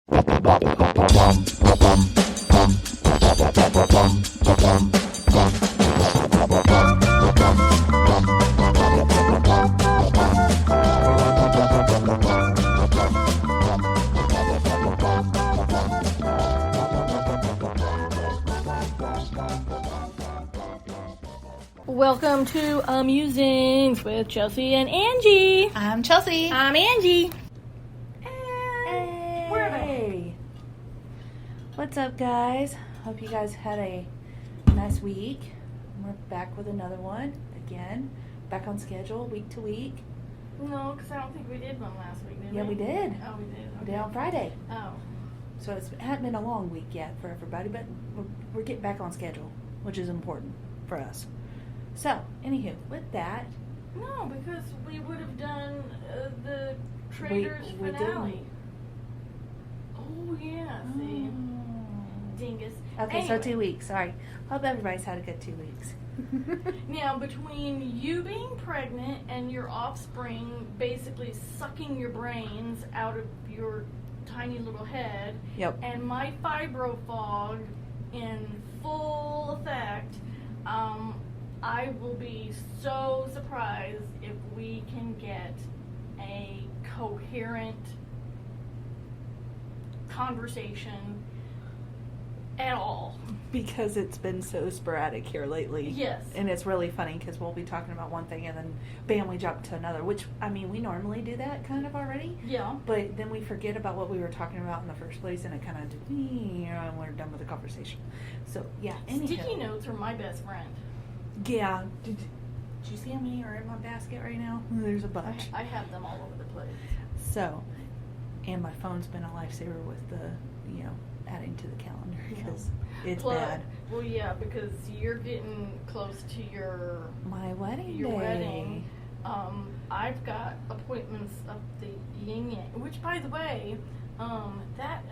Welcome to Amusings with Chelsea and Angie. I'm Chelsea. I'm Angie. Hey. Where are they? What's up, guys? Hope you guys had a nice week. We're back with another one again. Back on schedule, week to week. No, because I don't think we did one last week, did we? Yeah, we did. Oh, we did. Okay. We did on Friday. Oh. So it hasn't been a long week yet for everybody, but we're getting back on schedule, which is important for us. So, anywho, with that... No, because we would have done the Traitors we finale. didn't. Oh, yeah. See? Dingus. Okay, Anyway. so 2 weeks. Sorry. Hope everybody's had a good 2 weeks. Now, between you being pregnant and your offspring basically sucking your brains out of your tiny little head, Yep. and my fibro fog in full effect, I will be so surprised if we can get a coherent conversation at all. Because it's been so sporadic here lately. Yes. And it's really funny because we'll be talking about one thing and then bam, we jump to another, which, I mean, we normally do that kind of already. Yeah. But then we forget about what we were talking about in the first place and it kind of, and we're done with the conversation. So, yeah. Sticky notes are my best friend. Yeah. Did you see how many are in my basket right now? There's a bunch. I have them all over the place. So, and my phone's been a lifesaver with the, adding to the calendar because it's bad. Well, yeah, because you're getting close to my wedding your day. wedding. I've got appointments of the yin yang, which, by the way, that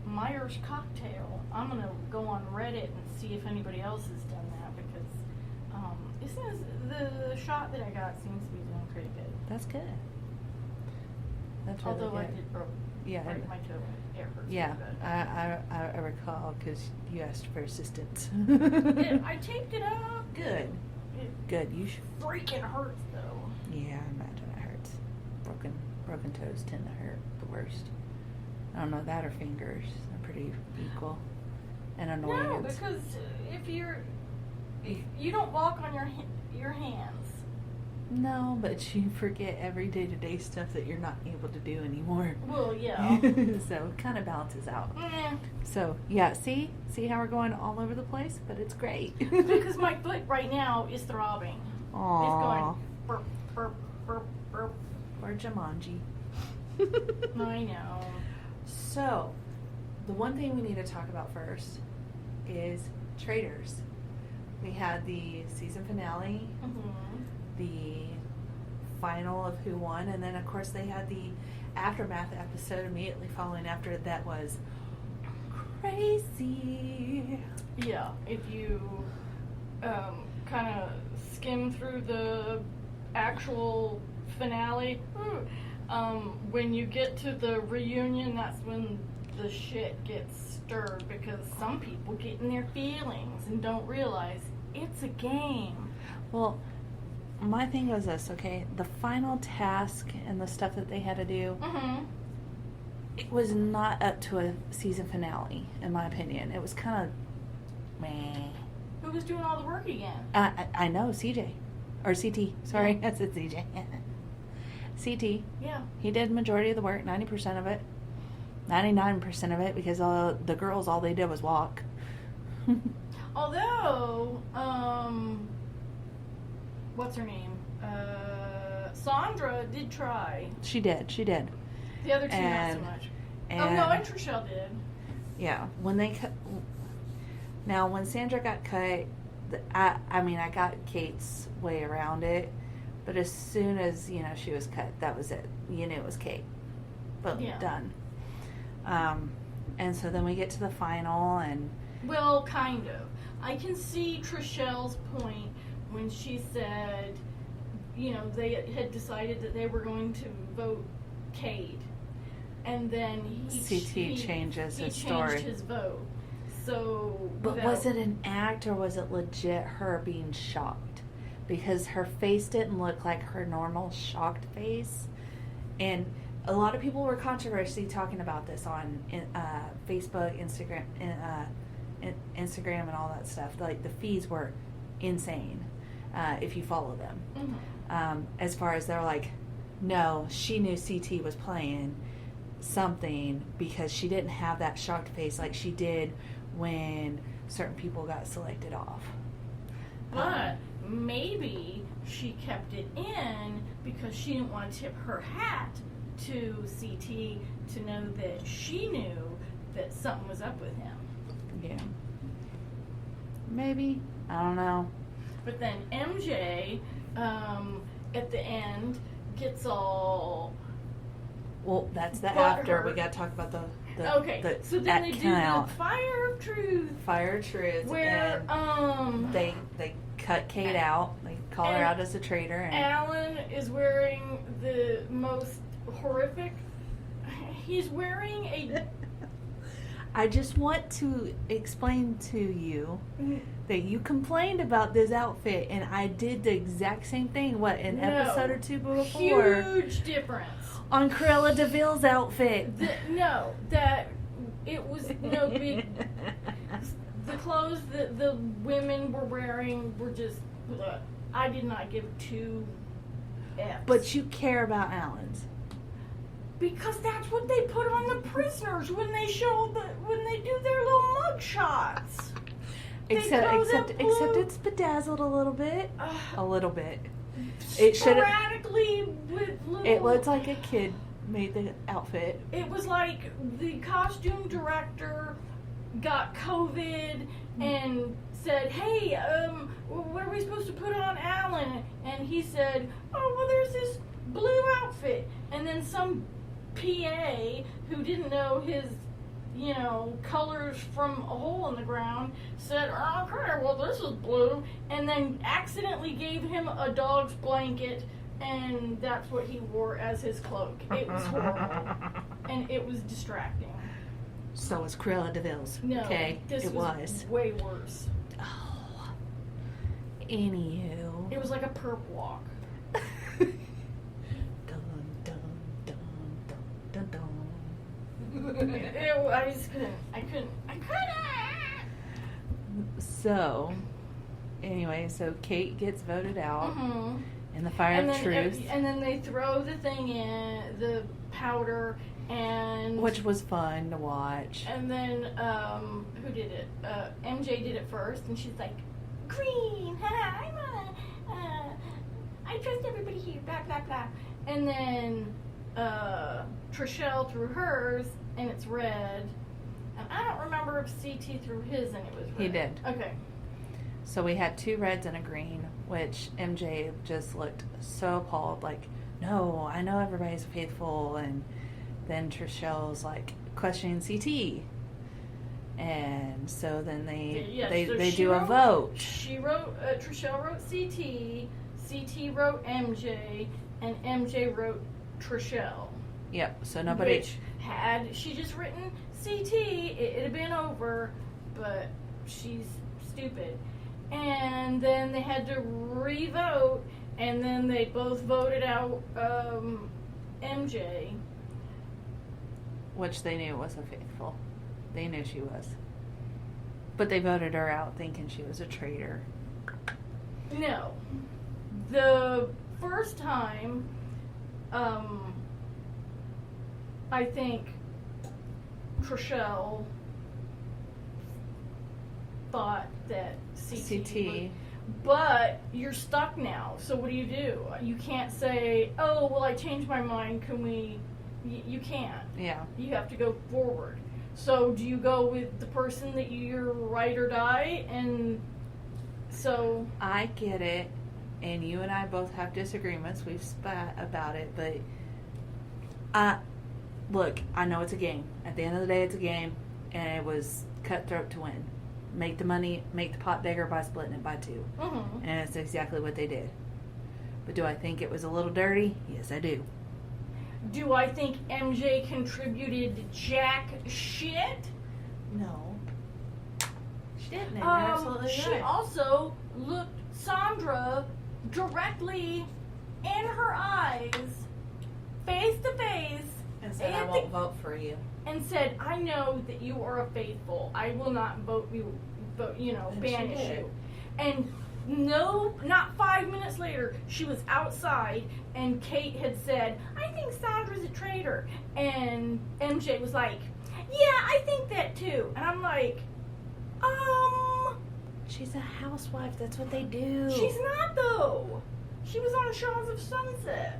Myers cocktail, I'm going to go on Reddit and see if anybody else has done that because the shot that I got seems to be doing pretty good. That's good. That's really Although good. I did break my toe. It hurts. Yeah, pretty I recall because you asked for assistance. bad. I taped it up. Good. Good. You should. Freaking hurts though. Yeah, I imagine it hurts. Broken toes tend to hurt the worst. I don't know, that or fingers. They're pretty equal. And annoyance. No, because if you don't walk on your hands. No, but you forget every day-to-day stuff that you're not able to do anymore. Well, yeah. So it kind of balances out. Eh. So, yeah, see how we're going all over the place? But it's great. Because my foot right now is throbbing. Aww. It's going burp, burp, burp, burp. Or Jumanji. I know. So, the one thing we need to talk about first is Traitors. We had the season finale, the final of who won, and then of course they had the aftermath episode immediately following after it that was crazy. Yeah, if you kind of skim through the actual finale, when you get to the reunion, that's when the shit gets stirred because some people get in their feelings and don't realize it's a game. Well, my thing was this, okay? The final task and the stuff that they had to do, it was not up to a season finale, in my opinion. It was kind of meh. Who was doing all the work again? I know, CJ. Or CT. Sorry, I said CJ. CT. Yeah. He did majority of the work, 90% of it. 99% of it, because the girls, all they did was walk. Although, what's her name? Sandra did try. She did. The other two not so much. Oh no, and Trishelle did. Yeah, when they cut. Now, when Sandra got cut, I got Kate's way around it, but as soon as she was cut, that was it. You knew it was Kate. Boom, done. And so then we get to the final, and well, kind of. I can see Trishelle's point when she said, they had decided that they were going to vote Kate. and then CT changes his story. He changed his vote. So, but was it an act or was it legit her being shocked? Because her face didn't look like her normal shocked face, and a lot of people were controversy talking about this on Facebook, Instagram, Instagram, and all that stuff. Like the feeds were insane if you follow them. Mm-hmm. As far as they're like, no, she knew CT was playing something because she didn't have that shocked face like she did when certain people got selected off. But maybe she kept it in because she didn't want to tip her hat to CT to know that she knew that something was up with him. Yeah. Maybe. I don't know. But then MJ, at the end, gets all... Well, that's the But after. her- We got to talk about the Okay, so then they do the Fire of Truth. Fire of Truth. Where, and they cut Kate out. They call her out as a traitor. And Alan is wearing the most horrific... He's wearing a... I just want to explain to you that you complained about this outfit, and I did the exact same thing, episode or two before? Huge difference. On Cruella DeVille's outfit. That it was no big... The clothes that the women were wearing were just... I did not give 2 F's. But you care about Alan's. Because that's what they put on the prisoners when they do their little mug shots. Except it's bedazzled a little bit. A little bit. It should sporadically with little... It looks like a kid made the outfit. It was like the costume director got COVID and said, "Hey, what are we supposed to put on Alan?" And he said, "Oh, well, there's this blue outfit." And then some PA who didn't know his, colors from a hole in the ground said, "Okay, well, this is blue," and then accidentally gave him a dog's blanket, and that's what he wore as his cloak. It was horrible, and it was distracting. So was Cruella DeVille's. No, okay, this was way worse. Oh. Anywho. It was like a perp walk. Dun, dun, dun, dun, dun, dun. I couldn't. So, anyway, so Kate gets voted out Mm-hmm. in the Fire of Truth. And then they throw the thing in, the powder, and... Which was fun to watch. And then, who did it? MJ did it first, and she's like, "Green, I trust everybody here, blah, blah, blah." And then, Trishelle threw hers, and it's red. And I don't remember if CT threw his and it was red. He did. Okay. So we had 2 reds and a green, which MJ just looked so appalled, like, no, I know everybody's faithful. And then Trishelle's like questioning CT. And so then they do a vote. Trishelle wrote CT, CT wrote MJ, and MJ wrote Trishelle. Yep, so nobody... Which, had she just written CT, it'd have been over, but she's stupid. And then they had to re-vote, and then they both voted out MJ. Which they knew wasn't faithful. They knew she was. But they voted her out thinking she was a traitor. No. The first time, I think Trishelle thought that CT. But you're stuck now, so what do? You can't say, "Oh, well, I changed my mind, can we..." You can't. Yeah. You have to go forward. So do you go with the person that you're ride or die? And so... I get it, and you and I both have disagreements. We've spat about it, but look, I know it's a game. At the end of the day, it's a game, and it was cutthroat to win. Make the money, make the pot bigger by splitting it by 2. Mm-hmm. And it's exactly what they did. But do I think it was a little dirty? Yes, I do. Do I think MJ contributed jack shit? No. She didn't. You're absolutely She right. also looked Sandra directly in her eyes, face to face, And said, I won't vote for you. and said, "I know that you are a faithful. I will not vote you, And banish she did. you." And no, not 5 minutes later, she was outside, and Kate had said, "I think Sandra's a traitor," and MJ was like, "Yeah, I think that too." And I'm like, She's a housewife. That's what they do. she's not though. She was on Shaws of Sunset.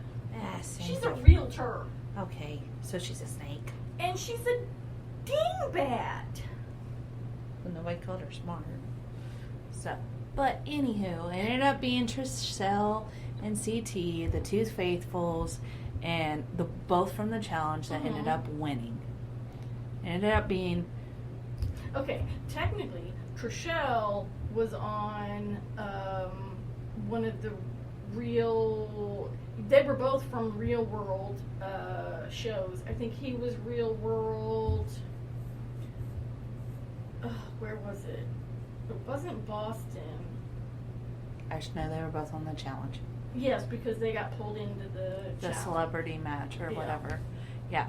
She's a Sandra. realtor. Okay, so she's a snake. And she's a dingbat. Well, nobody called her smart. So, but anywho, it ended up being Trishelle and CT, the two faithfuls, and the both from the challenge that ended up winning. It ended up being Okay, technically, Trishelle was on one of the they were both from Real World shows. I think he was Real World. Where was it? It wasn't Boston. I just know they were both on the challenge. Yes, because they got pulled into the challenge. Celebrity match or Yeah. whatever. Yeah.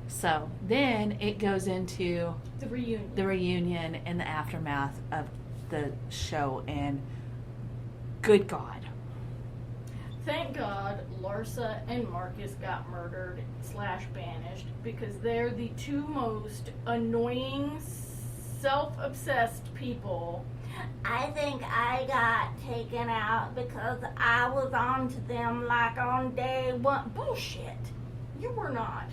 So then it goes into The reunion. the reunion and the aftermath of the show, and good God. Thank God Larsa and Marcus got murdered / banished, because they're the two most annoying, self-obsessed people. I think I got taken out because I was on to them like on day one. Bullshit. You were not.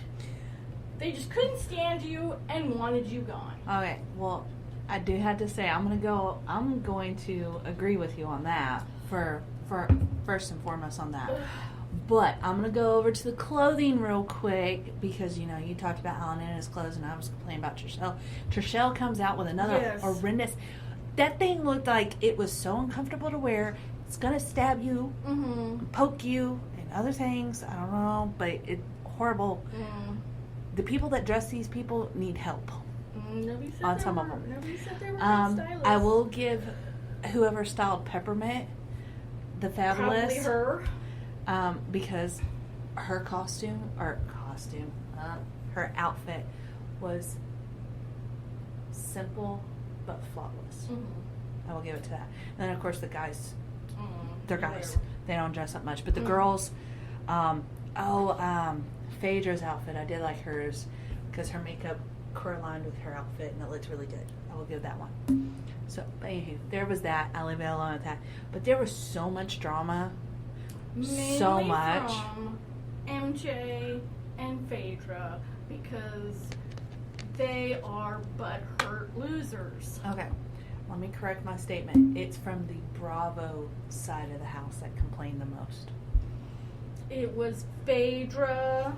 They just couldn't stand you and wanted you gone. Okay, well, I do have to say I'm going to agree with you on that for first and foremost on that. But I'm going to go over to the clothing real quick because, you talked about Alan and his clothes and I was complaining about Trishelle. Trishelle comes out with another Yes. horrendous. That thing looked like it was so uncomfortable to wear. It's going to stab you, poke you, and other things. I don't know, but it's horrible. The people that dress these people need help. Nobody said On they some were, of them. Nobody said they were stylists. I will give whoever styled Peppermint the fabulous. Probably her. Because her her outfit was simple but flawless. I will give it to that. And then of course the guys, they're guys. They don't dress up much. But the girls, Phaedra's outfit, I did like hers because her makeup correlated with her outfit and it looked really good. I will give that one. So, but anywho, there was that. I'll leave it alone at that. But there was so much drama. So Mainly much. from MJ and Phaedra, because they are butthurt losers. Okay, let me correct my statement. It's from the Bravo side of the house that complained the most. It was Phaedra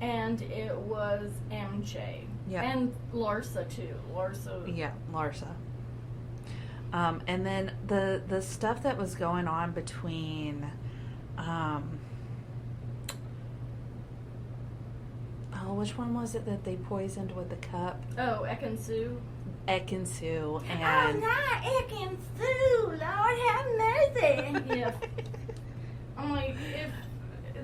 and it was MJ. Yeah. And Larsa too. Yeah, Larsa. And then the stuff that was going on between, which one was it that they poisoned with the cup? Oh, Ekansu. Ekansu and. Oh, not Ekansu. Lord have mercy. Yeah. I'm like, if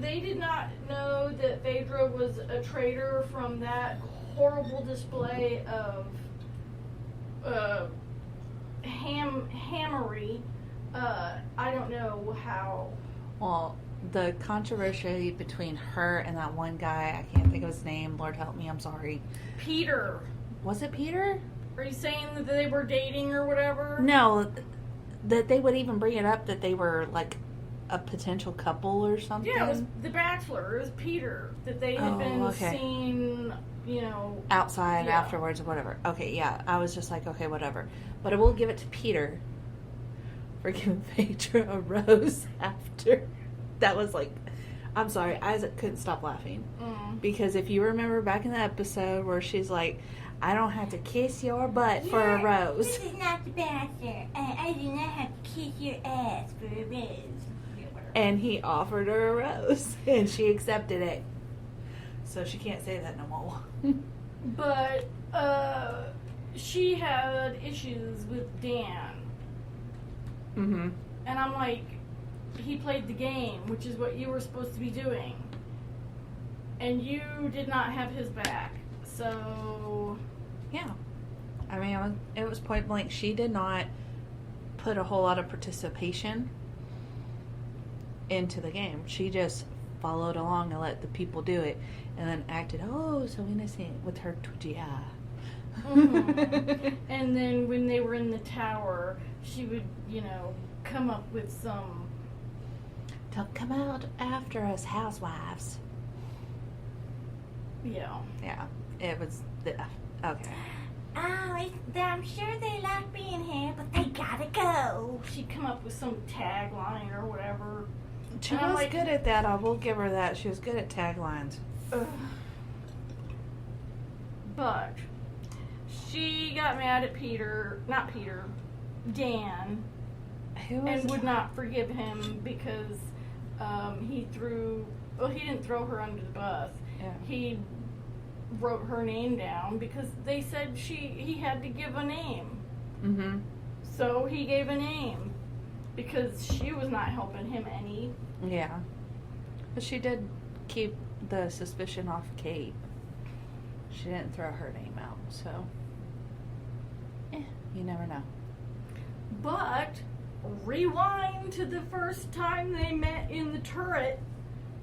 they did not know that Phaedra was a traitor from that horrible display of hammery, I don't know how. Well, the controversy between her and that one guy, I can't think of his name. Lord help me, I'm sorry. Peter. Was it Peter? Are you saying that they were dating or whatever? No, that they would even bring it up that they were like a potential couple or something. Yeah, it was The Bachelor. It was Peter. That they had been seen, outside Yeah. afterwards or whatever. Okay, yeah. I was just like, okay, whatever. But I will give it to Peter for giving Phaedra a rose after. That was like, I'm sorry, Isaac couldn't stop laughing. Because if you remember back in the episode where she's like, I don't have to kiss your butt for a rose. This is not The Bachelor. I do not have to kiss your ass for a rose. And he offered her a rose. And she accepted it. So she can't say that no more. But she had issues with Dan. Mm-hmm. And I'm like, he played the game, which is what you were supposed to be doing. And you did not have his back. So... Yeah. I mean, it was point blank. She did not put a whole lot of participation into the game. She just followed along and let the people do it. And then acted, oh, so innocent with her twitchy eye. Mm-hmm. And then when they were in the tower, she would, come up with some... Don't come out after us, housewives. Yeah. Yeah. It was... Okay. Oh, I'm sure they like being here, but they gotta go. She'd come up with some tagline or whatever. She And I'm was like, good at that. I will give her that. She was good at taglines. ugh. But she got mad at Dan, Who was and would not forgive him because he didn't throw her under the bus. Yeah. He wrote her name down because they said he had to give a name. Mm-hmm. So he gave a name because she was not helping him any. Yeah. But she did keep the suspicion off Kate. She didn't throw her name out, so... you never know. But rewind to the first time they met in the turret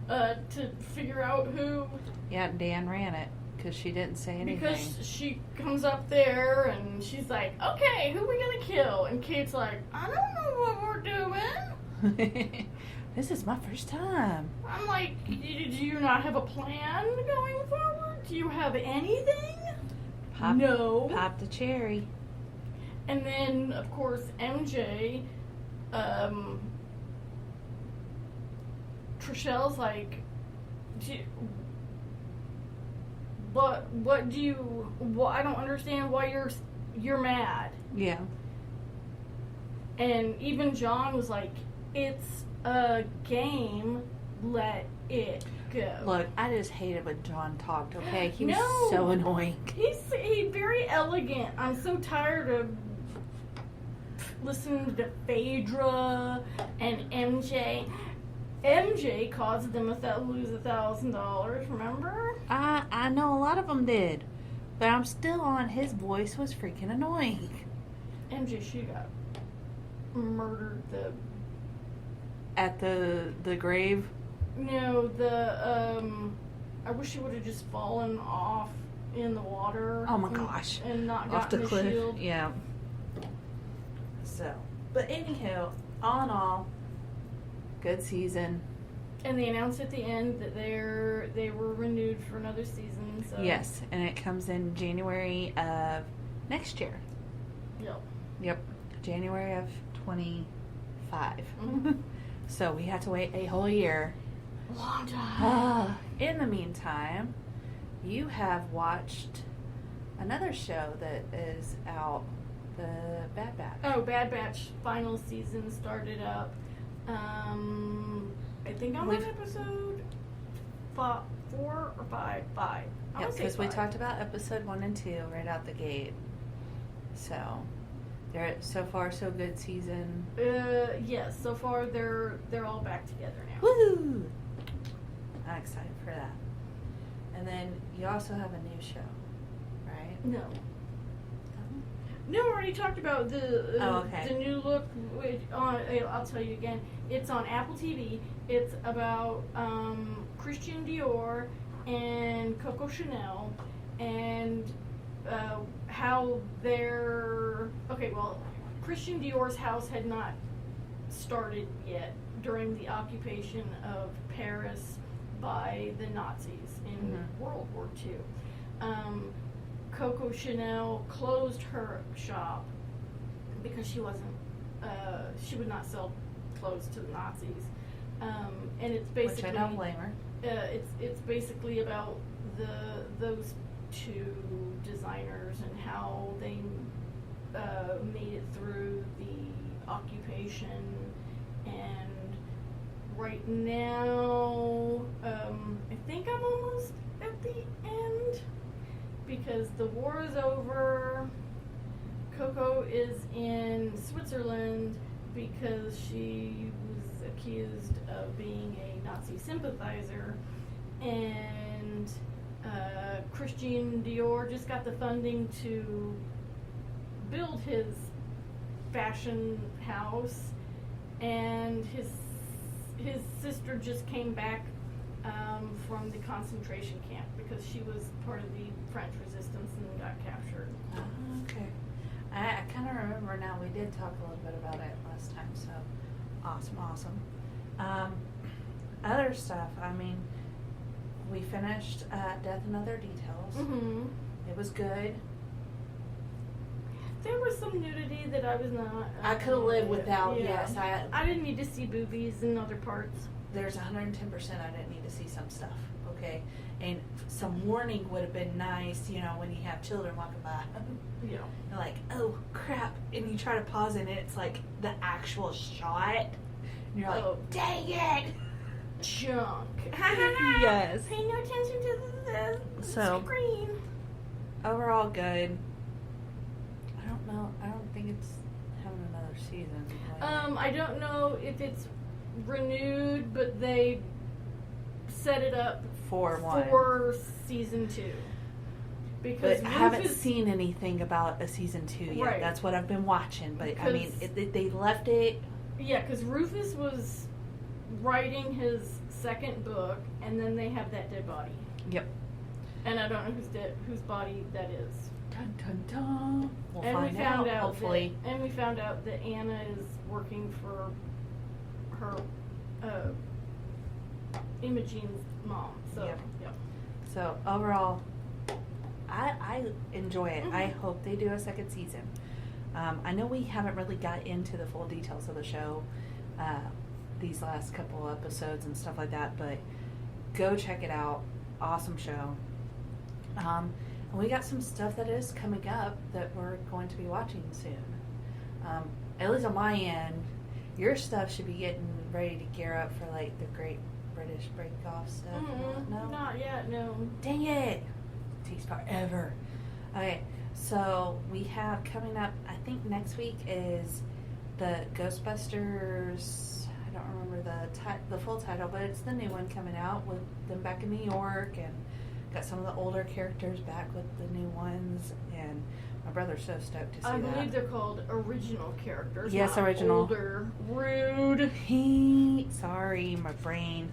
to figure out who... Yeah, Dan ran it, because she didn't say anything. Because she comes up there and she's like, okay, who are we gonna kill? And Kate's like, I don't know what we're doing. This is my first time. I'm like, do you not have a plan going forward? Do you have anything? No. Pop the cherry. And then, of course, MJ, Trichelle's like, I don't understand why you're mad. Yeah. And even John was like, it's a game, let it go. Look, I just hated when John talked, okay? He was No. so annoying. He's very elegant. I'm so tired of listening to Phaedra and MJ. MJ caused them lose $1,000, remember? I know a lot of them did. But I'm still on his voice was freaking annoying. MJ, she got murdered At the grave? No, I wish she would have just fallen off in the water. Oh my gosh. And not Off the gotten the cliff. shield. Yeah. So, but anyhow, all in all, good season. And they announced at the end that they were renewed for another season. So. Yes, and it comes in January of next year. Yep. January of 25. Mm-hmm. So we had to wait a whole year. Long time. In the meantime, you have watched another show that is out, the Bad Batch. Oh, Bad Batch final season started up. I think I'm on episode 4 or 5. 5. Yeah, because we talked about episode 1 and 2 right out the gate. So, they're so far so good season. Yes, so far they're all back together now. Woohoo! I'm excited for that. And then you also have a new show, right? No. No, we already talked about the new look. I'll tell you again. It's on Apple TV. It's about Christian Dior and Coco Chanel and how they're... Okay, well, Christian Dior's house had not started yet during the occupation of Paris by the Nazis in World War II. Coco Chanel closed her shop because she would not sell clothes to the Nazis. And it's basically... Which I don't blame her. It's basically about those two designers and how they made it through the occupation. And right now, I think I'm almost at the end because the war is over. Coco is in Switzerland because she was accused of being a Nazi sympathizer, and Christian Dior just got the funding to build his fashion house, and his sister just came back from the concentration camp because she was part of the French resistance and got captured. Okay. I kind of remember now. We did talk a little bit about it last time, so awesome. Other stuff, I mean, we finished Death and Other Details. Mm-hmm. It was good. There was some nudity that I was not. I could have lived without, yeah. yes. I didn't need to see boobies in other parts. There's 110% I didn't need to see some stuff, okay? And some warning would have been nice, you know, when you have children walking by. Yeah. You're like, oh, crap. And you try to pause it, and it's like the actual shot. And you're like, Oh. dang it! Junk. Yes. Pay no attention to the So- screen. Overall, good. I don't know. I don't think it's having another season. I don't know if it's renewed, but they set it up For season 2. But Because I haven't Rufus- seen anything about a season 2 yet. Right. That's what I've been watching. But I mean, Because- they left it. Yeah, because Rufus was writing his second book, and then they have that dead body. Yep. And I don't know whose body that is. Dun dun dun. We'll and find we found out hopefully. and we found out that Anna is working for her Imogene's mom. So Yep. yep. So overall, I enjoy it. Mhm. I hope they do a second season. I know we haven't really got into the full details of the show these last couple episodes and stuff like that, but go check it out. Awesome show. And we got some stuff that is coming up that we're going to be watching soon. At least on my end, your stuff should be getting ready to gear up for like the Great British Break Off stuff. No? Not yet. No. Dang it! Takes forever. Okay, so we have coming up, I think next week is the Ghostbusters. I don't remember the full title, but it's the new one coming out with them back in New York, and got some of the older characters back with the new ones, and my brother's so stoked to see I that. believe they're called original characters. Yes, not original. Older. Rude. Sorry, my brain.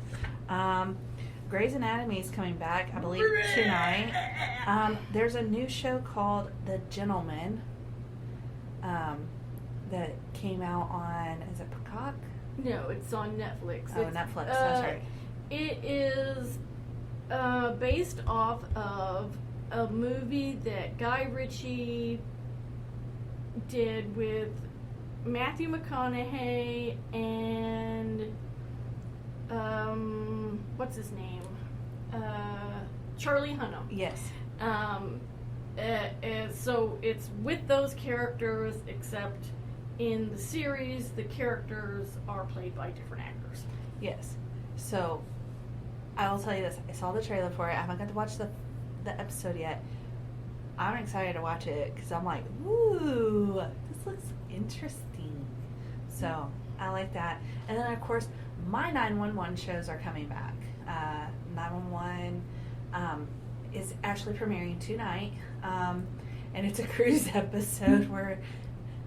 Grey's Anatomy is coming back, I believe, tonight. There's a new show called The Gentleman that came out on, is it Peacock? No, it's on Netflix. Oh, It's, Netflix, that's right. It is based off of a movie that Guy Ritchie did with Matthew McConaughey and what's his name? Charlie Hunnam. Yes. So it's with those characters, except in the series, the characters are played by different actors. Yes. So, I will tell you this. I saw the trailer for it. I haven't got to watch the episode yet. I'm excited to watch it because I'm like, ooh, this looks interesting. So, I like that. And then, of course, my 911 shows are coming back. 911 is actually premiering tonight. And it's a cruise episode where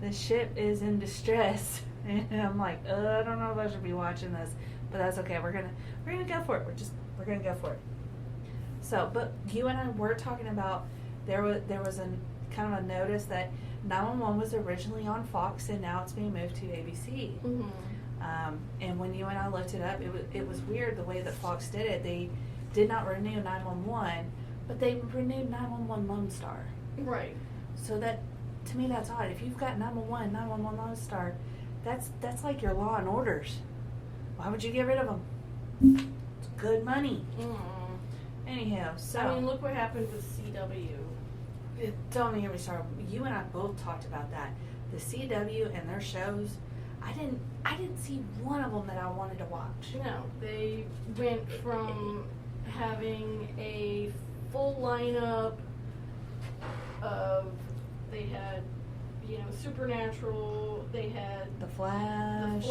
the ship is in distress. And I'm like, I don't know if I should be watching this. But that's okay. We're gonna go for it. We're gonna go for it. So, but you and I were talking about there was a kind of a notice that 911 was originally on Fox and now it's being moved to ABC. Mm-hmm. And when you and I looked it up, it was weird the way that Fox did it. They did not renew 911, but they renewed 911 Lone Star. Right. So that, to me, that's odd. If you've got 911, 911 Lone Star, that's like your Law and Orders. Why would you get rid of them? It's good money. Anyhow, so I mean, look what happened with CW. Don't even get me started. You and I both talked about that. The CW and their shows. I didn't see one of them that I wanted to watch. No, they went from having a full lineup of, they had, Supernatural, they had The Flash,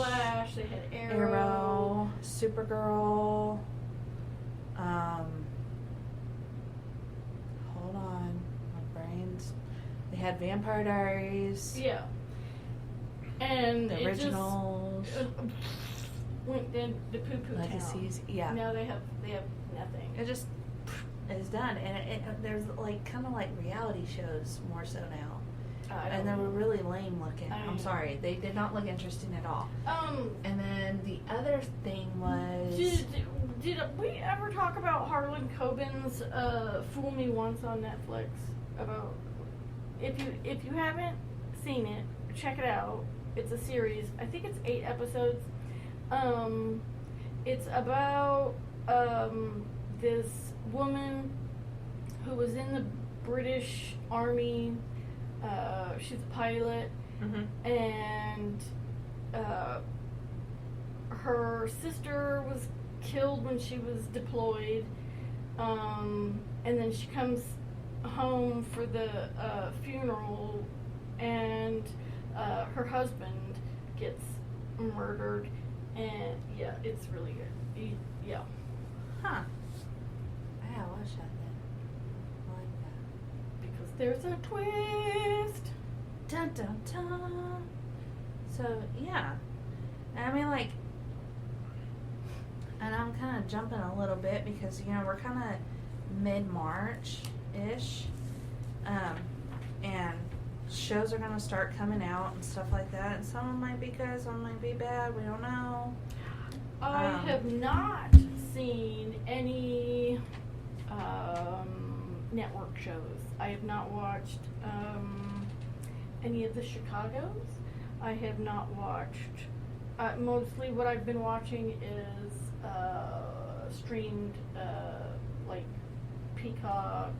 they had Arrow, Supergirl, hold on, my brain's, they had Vampire Diaries, Yeah. And the originals, it just went down the poo-poo Legacies, town. yeah. Now they have nothing. It just is done, and there's like kind of like reality shows more so now. And they were really lame looking. I'm sorry, they did not look interesting at all. And then the other thing was, did we ever talk about Harlan Coben's "Fool Me Once" on Netflix? About if you haven't seen it, check it out. It's a series. I think it's 8 episodes. It's about this woman who was in the British Army. She's a pilot, and her sister was killed when she was deployed, and then she comes home for the funeral, and her husband gets murdered, and yeah, it's really good. Yeah. huh? I gotta watch that then. I like that. Because there's a twist. Dun dun dun. So yeah, I mean like, and I'm kind of jumping a little bit because we're kind of mid-March-ish, and shows are gonna start coming out and stuff like that. And some of them might be good, some might be bad. We don't know. I have not seen any network shows. I have not watched any of the Chicagos. I have not watched. Mostly what I've been watching is streamed, like Peacock,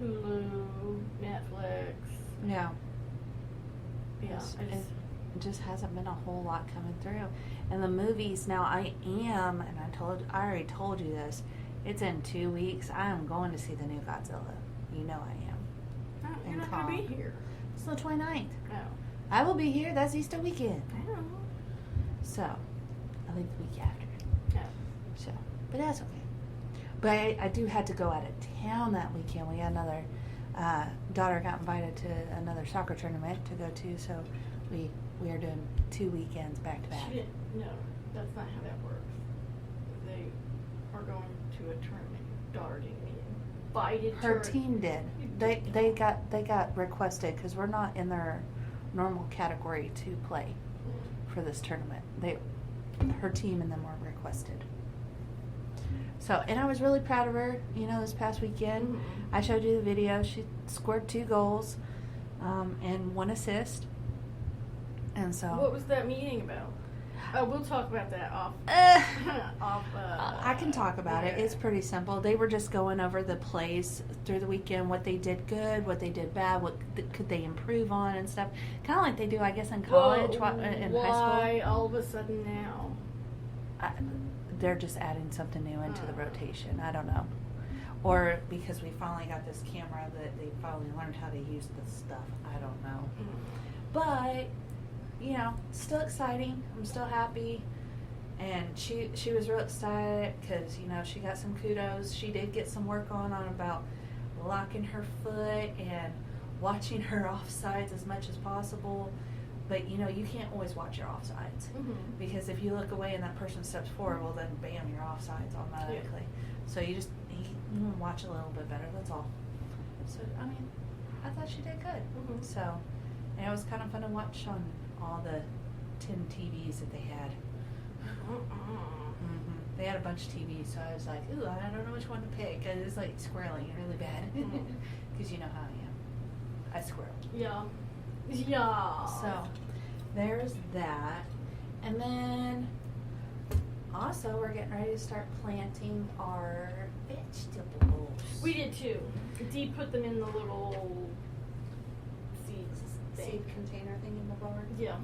Hulu, Netflix. Yeah. Yeah, It just hasn't been a whole lot coming through. And the movies now, I already told you this. It's in 2 weeks. I am going to see the new Godzilla. You know I am. Oh, you're not going to be here. It's the 29th. No. I will be here. That's Easter weekend. I don't know. So, I think the week after. No. So, but that's okay. But I do have to go out of town that weekend. We got another daughter got invited to another soccer tournament to go to. So, we are doing 2 weekends back to back. She didn't. No, that's not how that works. They are going to a tournament. Your daughter didn't get invited. Her team did. They got requested because we're not in their normal category to play for this tournament. Her team and them were requested. So, and I was really proud of her. This past weekend, Mm-hmm. I showed you the video. She scored 2 goals and 1 assist. And so, What was that meeting about? We'll talk about that off. I can talk about it. It's pretty simple. They were just going over the plays through the weekend, what they did good, what they did bad, what could they improve on and stuff. Kind of like they do, I guess, in college, in high school. Why all of a sudden now? They're just adding something new into the rotation. I don't know. Or because we finally got this camera that they finally learned how to use this stuff. I don't know. But, still exciting. I'm still happy. And she was real excited because, she got some kudos. She did get some work on about locking her foot and watching her offsides as much as possible. But, you can't always watch your offsides. Mm-hmm. Because if you look away and that person steps forward, well, then bam, you're offsides automatically. Yeah. So you watch a little bit better, that's all. So, I thought she did good. Mm-hmm. So, and it was kind of fun to watch on all the 10 TVs that they had. They had a bunch of TVs, so I was like, ooh, I don't know which one to pick. It was like squirreling really bad. Because you know how I am. I squirrel. Yeah. Yeah. So, there's that. And then, also, we're getting ready to start planting our vegetables. We did too. Dee put them in the little seeds Seed container thing in the barn? Yeah.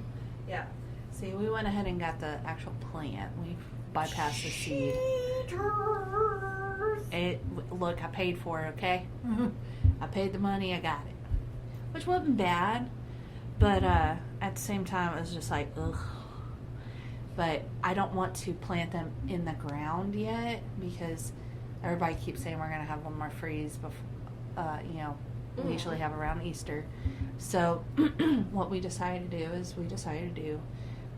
Yeah. See, we went ahead and got the actual plant. bypass the seed. Traitors. Look, I paid for it, okay? I paid the money, I got it. Which wasn't bad, but at the same time, it was just like, ugh. But I don't want to plant them in the ground yet because everybody keeps saying we're going to have one more freeze before, we usually have around Easter. So what we decided to do is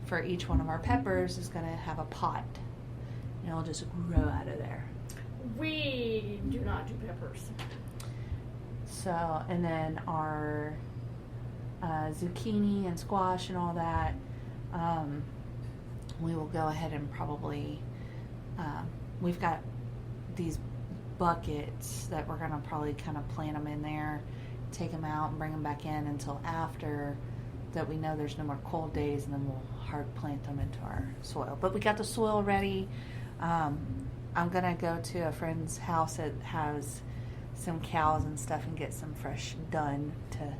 for each one of our peppers is going to have a pot. And it'll just grow out of there. We do not do peppers. So, and then our zucchini and squash and all that, we will go ahead and probably, we've got these buckets that we're going to probably kind of plant them in there, take them out and bring them back in until after that we know there's no more cold days, and then we'll hard plant them into our soil. But we got the soil ready. I'm going to go to a friend's house that has some cows and stuff and get some fresh dung to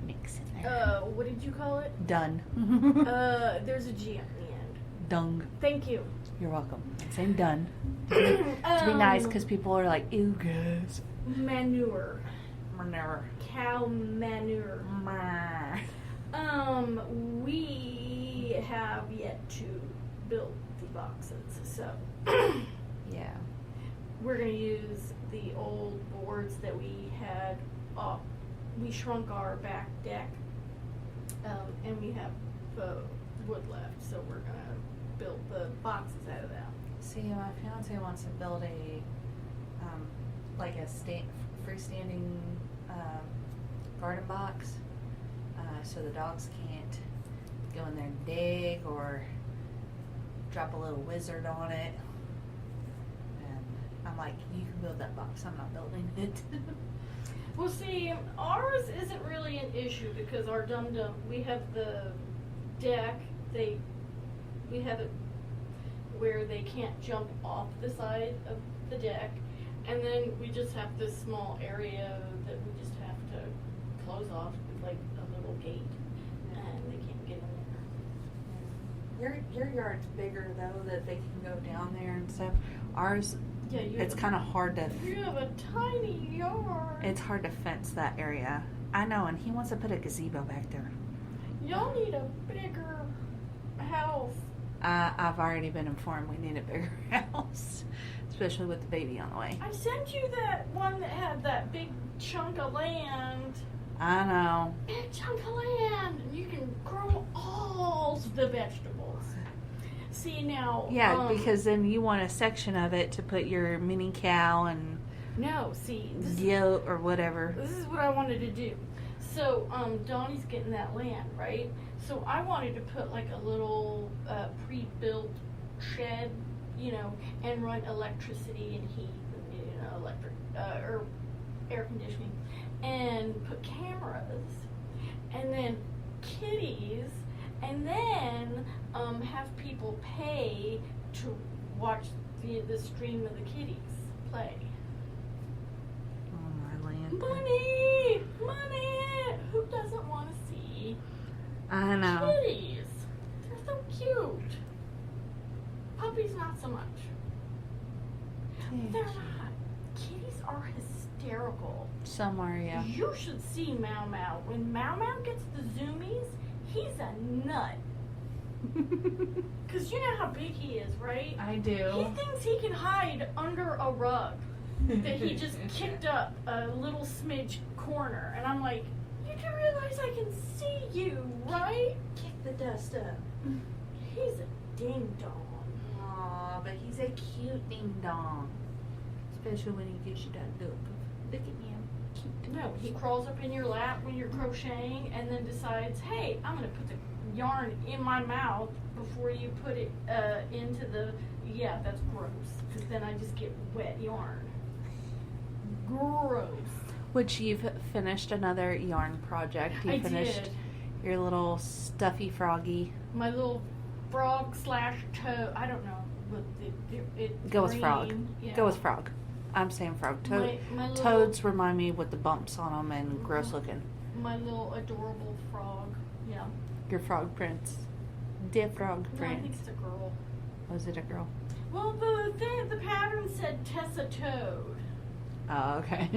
mix in there. What did you call it? Dung. There's a G at the end. Dung. Thank you. You're welcome. Same done. To be nice, because people are like, ew, guys. Manure. Manure. Cow manure. We have yet to build the boxes, so Yeah. we're gonna use the old boards that we had. We shrunk our back deck, and we have wood left, so we're gonna build the boxes out of that. See, my fiance wants to build a like a freestanding garden box, so the dogs can't go in there and dig or drop a little wizard on it. And I'm like, you can build that box. I'm not building it. Well, see, ours isn't really an issue because our we have the deck. We have it where they can't jump off the side of the deck, and then we just have this small area that we just have to close off with like a little gate, and they can't get in there. Your yard's bigger though, that they can go down there and stuff. Ours, Yeah, it's kind of hard to. You have a tiny yard. It's hard to fence that area. I know, and he wants to put a gazebo back there. Y'all need a bigger house. I've already been informed we need a bigger house, especially with the baby on the way. I sent you that one that had that big chunk of land. I know. Big chunk of land. And you can grow all the vegetables. See now. Yeah, because then you want a section of it to put your mini cow and no, see. goat or whatever. This is what I wanted to do. So, Donnie's getting that land, right? So I wanted to put like a little pre-built shed, and run electricity and heat, electric or air conditioning, and put cameras, and then kitties, and then have people pay to watch the stream of the kitties play. Oh, my land. Money! Who doesn't want to see I know. kitties? They're so cute. Puppies, not so much. They're not. Kitties are hysterical. Some are, yeah. You should see Mau Mau. When Mau Mau gets the zoomies, he's a nut. Because you know how big he is, right? I He do. thinks he can hide under a rug that he just kicked up a little smidge corner. And I'm like, you do realize I can see you, right? Kick the dust up. He's a ding-dong. Aw, but he's a cute ding dong. Especially when he gives you that look. Look at him. Cute. No, he crawls up in your lap when you're crocheting and then decides, hey, I'm going to put the yarn in my mouth before you put it into the... Yeah, that's gross. Because then I just get wet yarn. Gross. Which you've finished another yarn project. You I finished did. your little stuffy froggy. My little frog / toad. I don't know. But it's Go with green. frog. Yeah. Go with frog. I'm saying frog. My little, Toads remind me with the bumps on them and gross looking. My little adorable frog. Yeah. Your frog prince. Dear frog No, I think prince. it's a girl. Was it a girl? Well, the pattern said Tessa Toad. Oh, okay.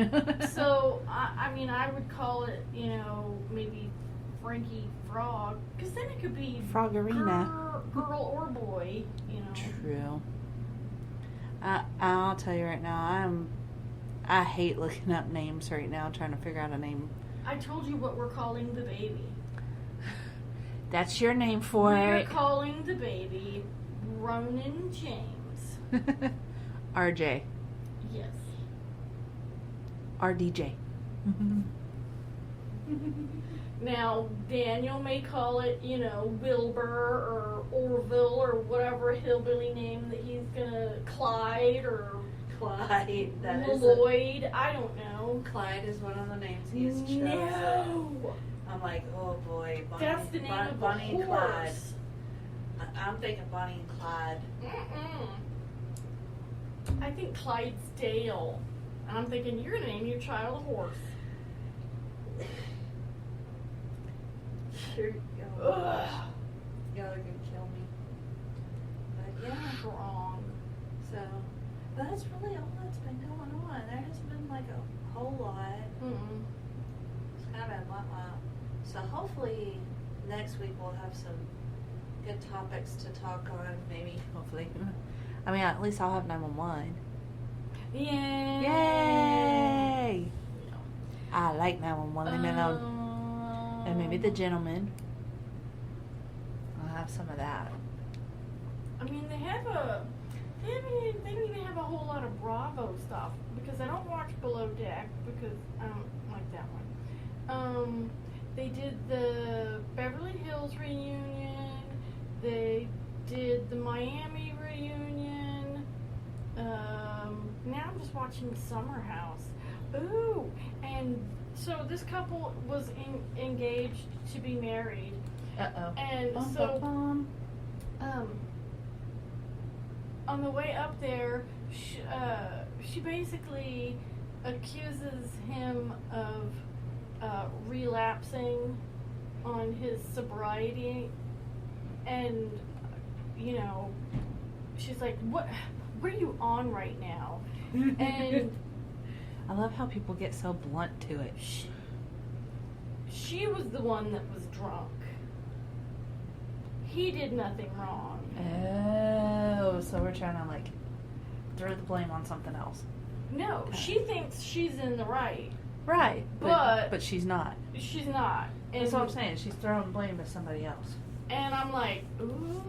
So, I mean, I would call it, maybe Frankie Frog, because then it could be Froggerina. Girl or boy, True. I'll tell you right now, I hate looking up names right now, trying to figure out a name. I told you what we're calling the baby. That's your name for We're it. calling the baby Ronan James. RJ. Yes. RDJ. Now, Daniel may call it, Wilbur or Orville or whatever hillbilly name that he's gonna, Clyde or Clyde. Lloyd. I don't know. Clyde is one of the names he has chosen. No. I'm like, oh boy, Bonnie, That's the name of Bonnie the and Clyde. horse. I'm thinking Bonnie and Clyde. I think Clydesdale. And I'm thinking, you're going to name your child a horse. Y'all are gonna kill me. But yeah, Wrong. so that's really all that's been going on. There hasn't been like a whole lot. Mm-mm. It's kind of been wow. So hopefully next week we'll have some good topics to talk on. Maybe, hopefully. I mean, at least I'll have 911. Yay! Yay! I like 911. Leave me alone. And maybe the gentleman. I'll have some of that. I mean, they don't even have a whole lot of Bravo stuff because I don't watch Below Deck because I don't like that one. They did the Beverly Hills reunion. They did the Miami reunion. Now I'm just watching Summer House. Ooh, and so this couple was engaged to be married. Uh-oh. And on the way up there, she basically accuses him of relapsing on his sobriety, and she's like, what are you on right now? And I love how people get so blunt to it. she was the one that was drunk. He did nothing wrong. Oh, so we're trying to throw the blame on something else. No, she thinks she's in the right. Right, but she's not. She's not. And That's what I'm saying. She's throwing blame to somebody else. And I'm like, ooh,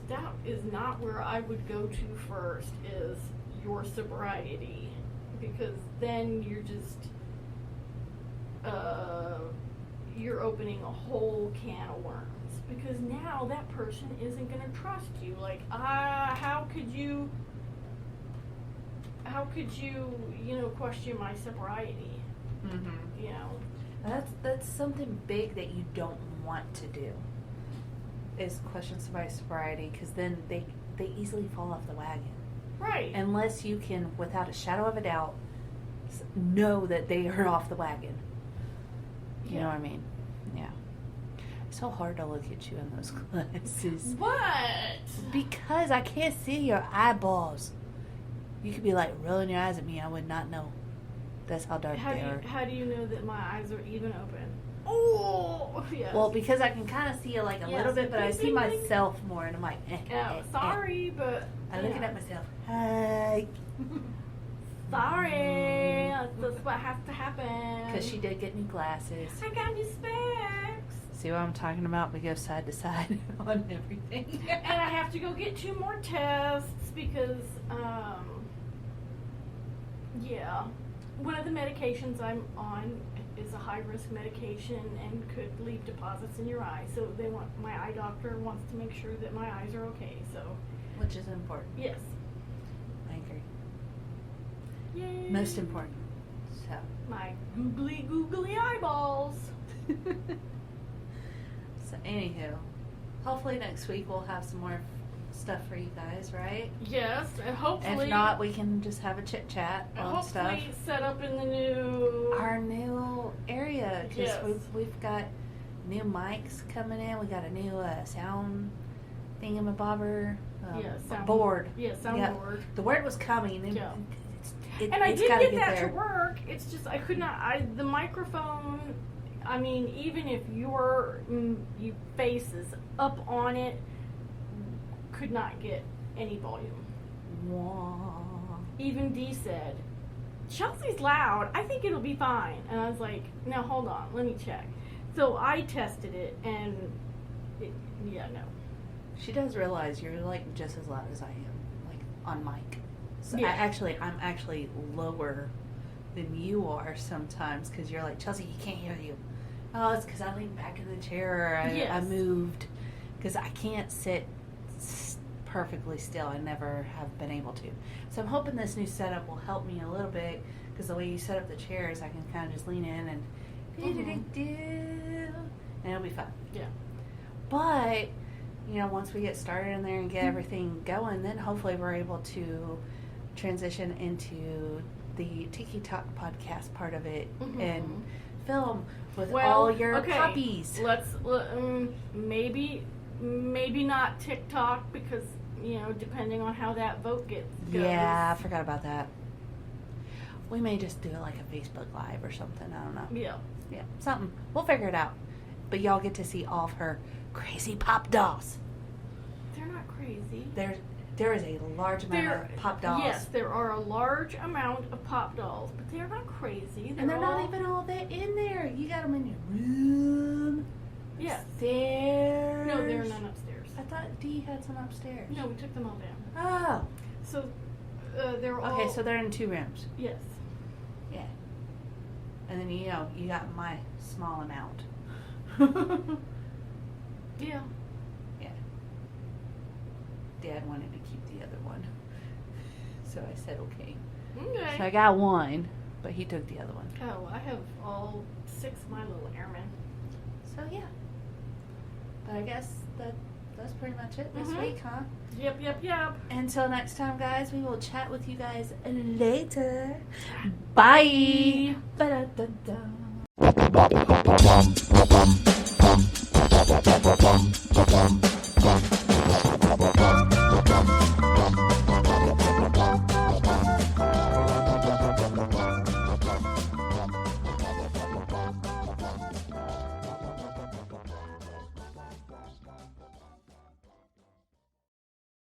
that is not where I would go to first, is your sobriety. Because then you're just, you're opening a whole can of worms. Because now that person isn't going to trust you. Like, how could you, question my sobriety? Mm-hmm. That's something big that you don't want to do, is question somebody's sobriety, because then they easily fall off the wagon. Right. Unless you can, without a shadow of a doubt, know that they are off the wagon. You know what I mean? Yeah. It's so hard to look at you in those glasses. What? Because I can't see your eyeballs. You could be rolling your eyes at me. I would not know. That's how dark they are. How do you know that my eyes are even open? Oh, yes. Well, because I can kind of see you a little bit, but I see myself more, and I'm like, sorry, but I'm looking at myself. Hi. Sorry, that's what has to happen. Because she did get new glasses. I got new specs. See what I'm talking about? We go side to side on everything. And I have to go get 2 more tests because, one of the medications I'm on is a high-risk medication and could leave deposits in your eye. So my eye doctor wants to make sure that my eyes are okay. So, which is important. Yes. I agree. Yay. Most important. So. My googly eyeballs. So anywho, hopefully next week we'll have some more stuff for you guys, right? Yes, and hopefully. If not, we can just have a chit chat on stuff. Hopefully set up in our new area, because yes. we've got new mics coming in. We got a new sound thingamabobber. board. Yeah, soundboard. The word was coming. And Yeah. It, and I it's did gotta get that there. to work. It's just I could not. The microphone. I mean, even if your face is up on it, could not get any volume. Wah. Even Dee said, "Chelsea's loud. I think it'll be fine." And I was like, "No, hold on. Let me check." So I tested it, and no. She does realize you're like just as loud as I am, like on mic. So Yeah. I'm actually lower than you are sometimes because you're like, Chelsea, you can't hear you. Oh, it's because I leaned back in the chair or I Yes. moved because I can't sit perfectly still. I never have been able to. So I'm hoping this new setup will help me a little bit because the way you set up the chairs, I can kind of just lean in and and it'll be fun. Yeah. But once we get started in there and get everything going, then hopefully we're able to transition into the Tiki Talk podcast part of it and film with all your puppies. Let's maybe not TikTok because depending on how that vote goes. Yeah, I forgot about that. We may just do like a Facebook Live or something. I don't know. Yeah, something. We'll figure it out. But y'all get to see all of her crazy pop dolls. They're not crazy. There is a large amount of pop dolls. Yes, there are a large amount of pop dolls, but they're not crazy. And they're not even all that in there. You got them in your room. Yes. Upstairs. No, they're none upstairs. I thought Dee had some upstairs. No, we took them all down. Oh. So they're all... Okay, so they're in 2 rooms. Yes. Yeah. And then you got my small amount. Yeah. Yeah. Dad wanted to keep the other one. So I said okay. Okay. So I got one, but he took the other one. Oh, I have all 6 of my little airmen. So yeah. But I guess that's pretty much it this Mhm. week, huh? Yep. Until next time, guys, we will chat with you guys later. Bye. Ba-da-da-da.